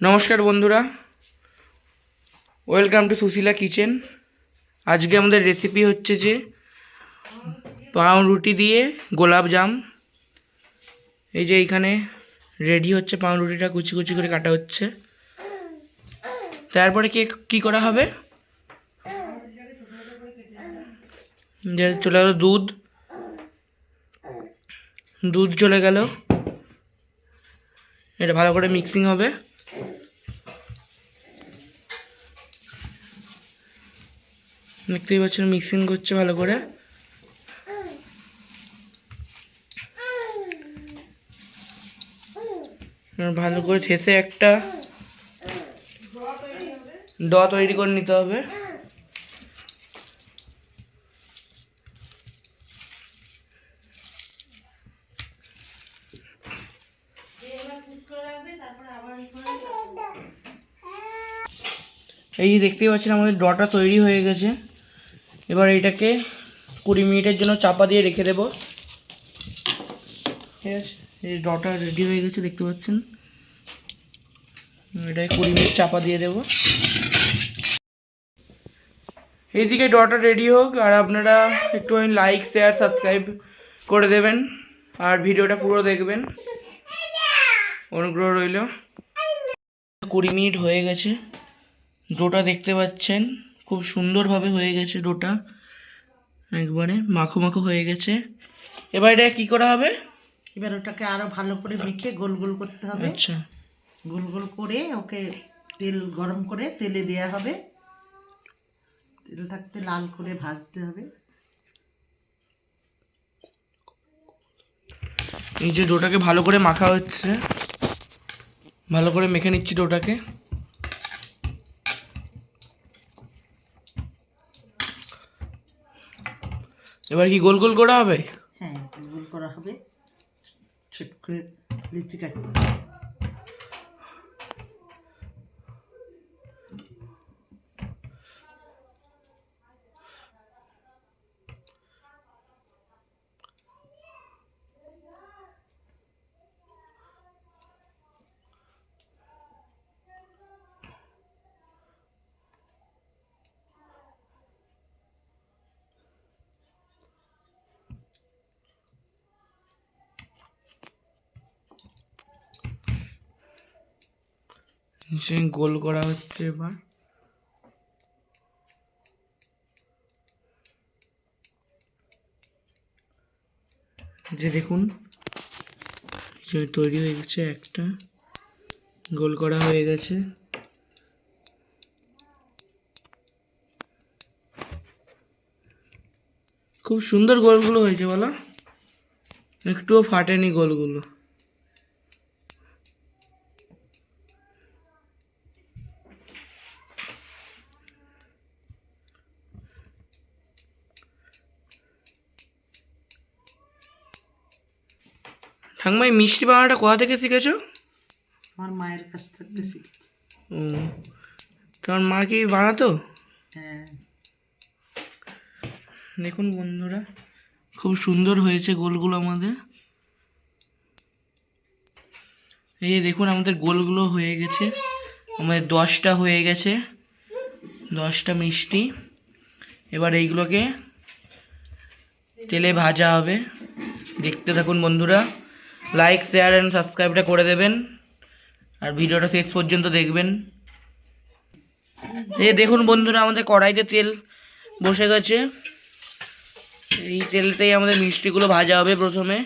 নমস্কার বন্ধুরা, welcome to Sushila kitchen. আজকে আমাদের রেসিপি হচ্ছে যে পাউরুটি দিয়ে গোলাপ জাম। এই যে এইখানে রেডি হচ্ছে, পাউরুটিটা কুচি কুচি করে কাটা হচ্ছে। তারপরে কি করা হবে, যে চলে গেল দুধ চলে গেল। এটা ভালো করে মিক্সিং হবে। দেখতেই পাচ্ছেন মিক্সিং করছে ভালো করে। ভালো করে ঠেসে একটা ড তৈরি করে নিতে হবে। এই যে দেখতেই পাচ্ছেন আমাদের ডটা তৈরি হয়ে গেছে। এবার এটাকে 20 মিনিটের জন্য চাপা দিয়ে রেখে দেব। ঠিক আছে, এই ডটা রেডি হয়ে গেছে দেখতে পাচ্ছেন। এটাকে 20 মিনিট চাপা দিয়ে দেব। এইদিকে ডটা রেডি হোক, আর আপনারা একটু লাইক শেয়ার সাবস্ক্রাইব করে দেবেন, আর ভিডিওটা পুরো দেখবেন, অনুগ্রহ রইল। 20 মিনিট হয়ে গেছে, ডোটা দেখতে পাচ্ছেন খুব সুন্দরভাবে হয়ে গেছে। ডোটা একবারে মাখো মাখো হয়ে গেছে। এবার এটা কি করা হবে, এবার ওটাকে আরো ভালো করে মেখে গোল গোল করতে হবে। আচ্ছা, গোল গোল করে ওকে তেল গরম করে তেলে দেয়া হবে। তেল থাকতে লাল করে ভাজতে হবে। এই যে ডোটাকে ভালো করে মাখা হচ্ছে, ভালো করে মেখে নিচ্ছি ডোটাকে। এবার কি গোল গোল করা হবে? হ্যাঁ, গোল গোল করা হবে। ছোট করে লিচি কাটতে সে গোল করা হচ্ছে এবার। যে দেখুন তৈরি হয়ে গেছে, একটা গোল করা হয়ে গেছে। খুব সুন্দর গোলগুলো হয়েছে বলো, একটুও ফাটেনি গোলগুলো। ঠাকুমা, এই মিষ্টি বানানোটা কোথা থেকে শিখেছো? আমার মায়ের কাছ থেকে শিখেছি। ও, তোমার মা কি বানাতো? হ্যাঁ, দেখুন বন্ধুরা, খুব সুন্দর হয়েছে গোলগুলো আমাদের। এই যে দেখুন আমাদের গোলগুলো হয়ে গেছে, আমাদের 10টা হয়ে গেছে, 10টা মিষ্টি। এবার এইগুলোকে তেলে ভাজা হবে। দেখতে থাকুন বন্ধুরা, লাইক শেয়ার অ্যান্ড সাবস্ক্রাইবটা করে দেবেন, আর ভিডিওটা শেষ পর্যন্ত দেখবেন। এই দেখুন বন্ধুরা, আমাদের কড়াইতে তেল বসে গেছে। এই তেলতেই আমাদের মিষ্টিগুলো ভাজা হবে। প্রথমে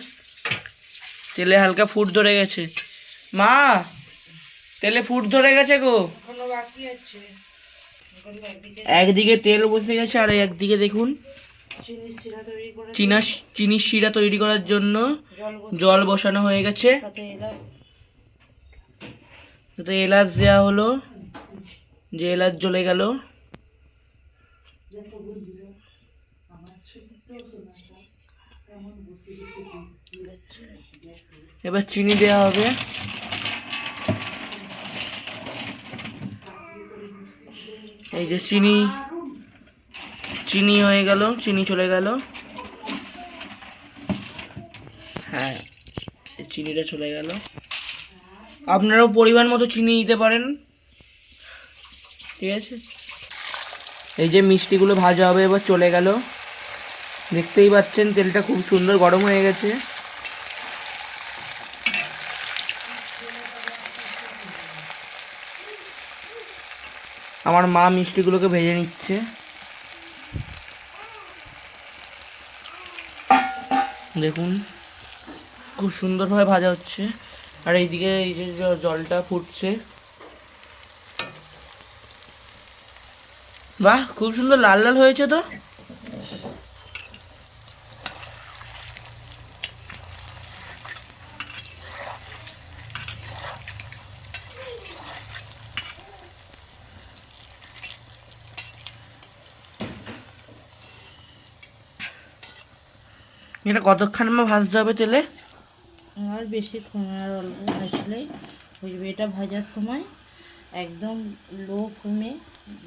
তেলে হালকা ফুট ধরে গেছে। মা, তেলে ফুট ধরে গেছে গো, একদিকে তেল বসে গেছে, আর একদিকে দেখুন চিনির শিরা তৈরি করার জন্য জল বসানো হয়ে গেছে। তাতে এলাচ দেওয়া হলো, যে এলাচ জ্বলে গেল। এবার চিনি দেওয়া হবে। এই যে চিনি হয়ে গেল, চিনি চলে গেল। হ্যাঁ, চিনিটা চলে গেল। আপনারাও পরিমাণ মতো চিনি দিতে পারেন, ঠিক আছে। এই যে মিষ্টিগুলো ভাজা হবে এবার চলে গেল, দেখতেই পাচ্ছেন তেলটা খুব সুন্দর গরম হয়ে গেছে। আমার মা মিষ্টিগুলোকে ভেজে নিচ্ছে, দেখুন খুব সুন্দরভাবে ভাজা হচ্ছে। আর এইদিকে এই যে জলটা ফুটছে, বাহ খুব সুন্দর লাল লাল হয়েছে তো। এটা কতক্ষণ ভাজতে হবে তেলে? আর বেশিক্ষণ আর অল্প ভাজলেই বুঝবে। এটা ভাজার সময় একদম লো ফ্লেমে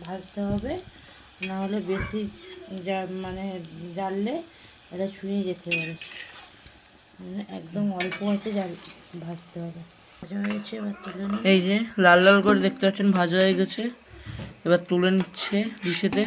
ভাজতে হবে, নাহলে বেশি মানে জ্বাললে এটা ছুঁয়ে যেতে পারে। মানে একদম অল্প আছে ভাজতে হবে। ভাজা হয়েছে, এবার তুলে নিই। এই যে লাল লাল করে দেখতে পাচ্ছেন ভাজা হয়ে গেছে, এবার তুলে নিচ্ছে ডিশেতে।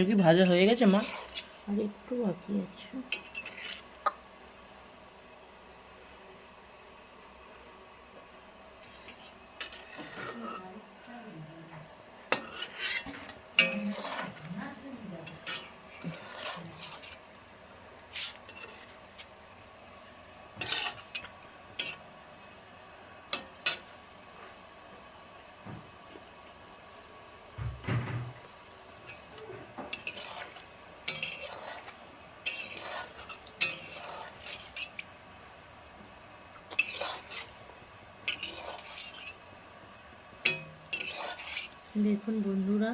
কি ভাজা হয়ে গেছে মা? আর একটু বাকি আছে। দেখুন বন্ধুরা,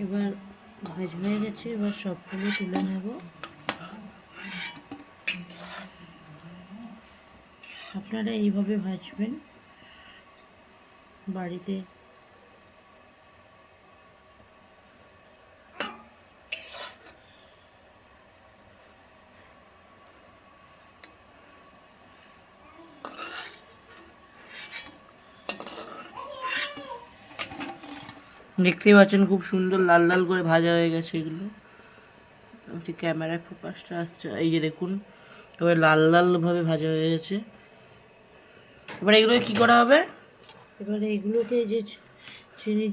এবার ভাজ হয়ে গেছে, এবার সবগুলো তুলে নেব। আপনারা এইভাবে ভাজবেন বাড়িতে। দেখতেই পাচ্ছেন খুব সুন্দর লাল লাল করে ভাজা হয়ে গেছে এগুলো। ক্যামেরায় ফোকাসটা আসছে, এই যে দেখুন এবার লাল লাল ভাবে ভাজা হয়ে গেছে। এবার এগুলো কি করা হবে? এবার এইগুলোকে যে চিনির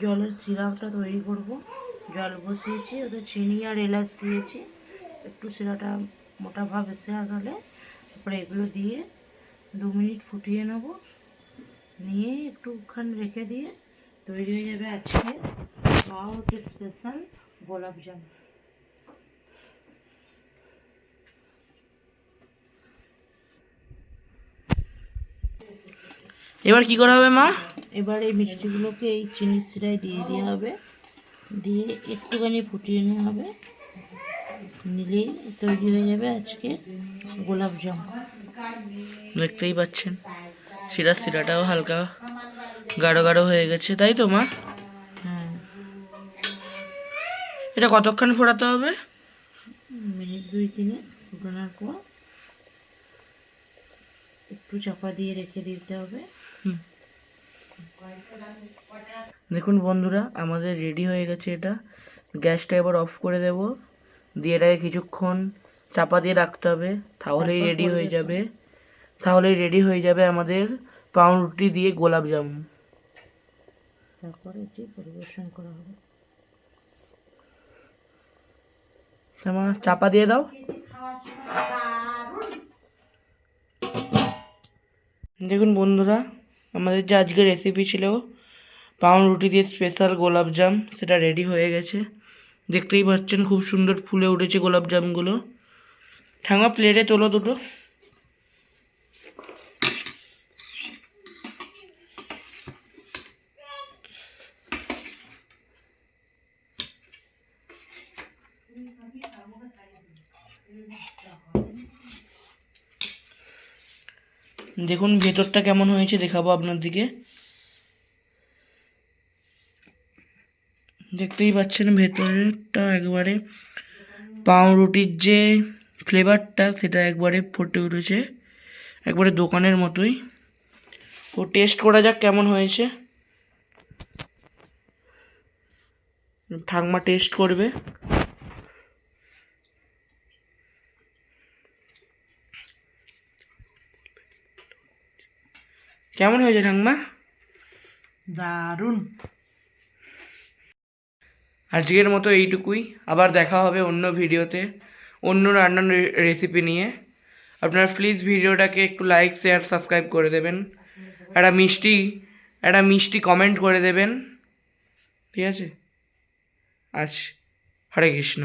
জলের সিরাপটা তৈরি করব। জল বসিয়েছি, ওতে চিনি আর এলাচ দিয়েছি। একটু সিরাপটা মোটা ভাব এসে গেলে তারপরে এগুলো দিয়ে 2 মিনিট ফুটিয়ে নেব। নিয়ে একটুখানি রেখে দিয়ে তৈরি হয়ে যাবে আজকে মা হচ্ছে স্পেশাল গোলাপ জামুন। এবার কি করা হবে মা? এবার এই মিষ্টিগুলোকে এই চিনির সিরায় দিয়ে দেওয়া হবে, দিয়ে একটুখানি ফুটিয়ে নেওয়া হবে। নিলেই তৈরি হয়ে যাবে আজকে গোলাপ জামুন। দেখতেই পাচ্ছেন সিরাটাও হালকা গাঢ় গাঢ় হয়ে গেছে, তাই তো মা? হ্যাঁ, এটা কতক্ষণ ফোটাতে হবে? মিনিট 2-3 ফুটানোর পর একটু চাপা দিয়ে রেখে দিতে হবে। দেখুন বন্ধুরা আমাদের রেডি হয়ে গেছে এটা। গ্যাসটা এবার অফ করে দেব, দিয়ে এটাকে কিছুক্ষণ চাপা দিয়ে রাখতে হবে, তাহলেই রেডি হয়ে যাবে। তাহলেই রেডি হয়ে যাবে আমাদের পাউরুটি দিয়ে গোলাপ জামুন। তারপর এটি পরিবেশন করা হবে। মা চাপা দিয়ে দাও। দেখুন বন্ধুরা, আমাদের যে আজকে রেসিপি ছিল পাউরুটি দিয়ে স্পেশাল গোলাপজাম, সেটা রেডি হয়ে গেছে। দেখতেই পাচ্ছেন খুব সুন্দর ফুলে উঠেছে গোলাপজামগুলো। ঠাকুমা প্লেটে তোলো দুটো। দেখুন ভেতরটা কেমন হয়েছে দেখাবো আপনার দিকে। দেখতেই পাচ্ছেন ভেতরটা একবারে পাউরুটির যে ফ্লেভারটা সেটা একবারে ফুটে উঠেছে, একবারে দোকানের মতোই। ও টেস্ট করা যাক কেমন হয়েছে। ঠাকমা টেস্ট করবে। কেমন হয়েছে ঠাকমা? দারুণ। আজকের মতো এইটুকুই। আবার দেখা হবে অন্য ভিডিওতে অন্য রান্নার রেসিপি নিয়ে। আপনারা প্লিজ ভিডিওটাকে একটু লাইক শেয়ার সাবস্ক্রাইব করে দেবেন, একটা মিষ্টি কমেন্ট করে দেবেন, ঠিক আছে? আজ হরে কৃষ্ণ।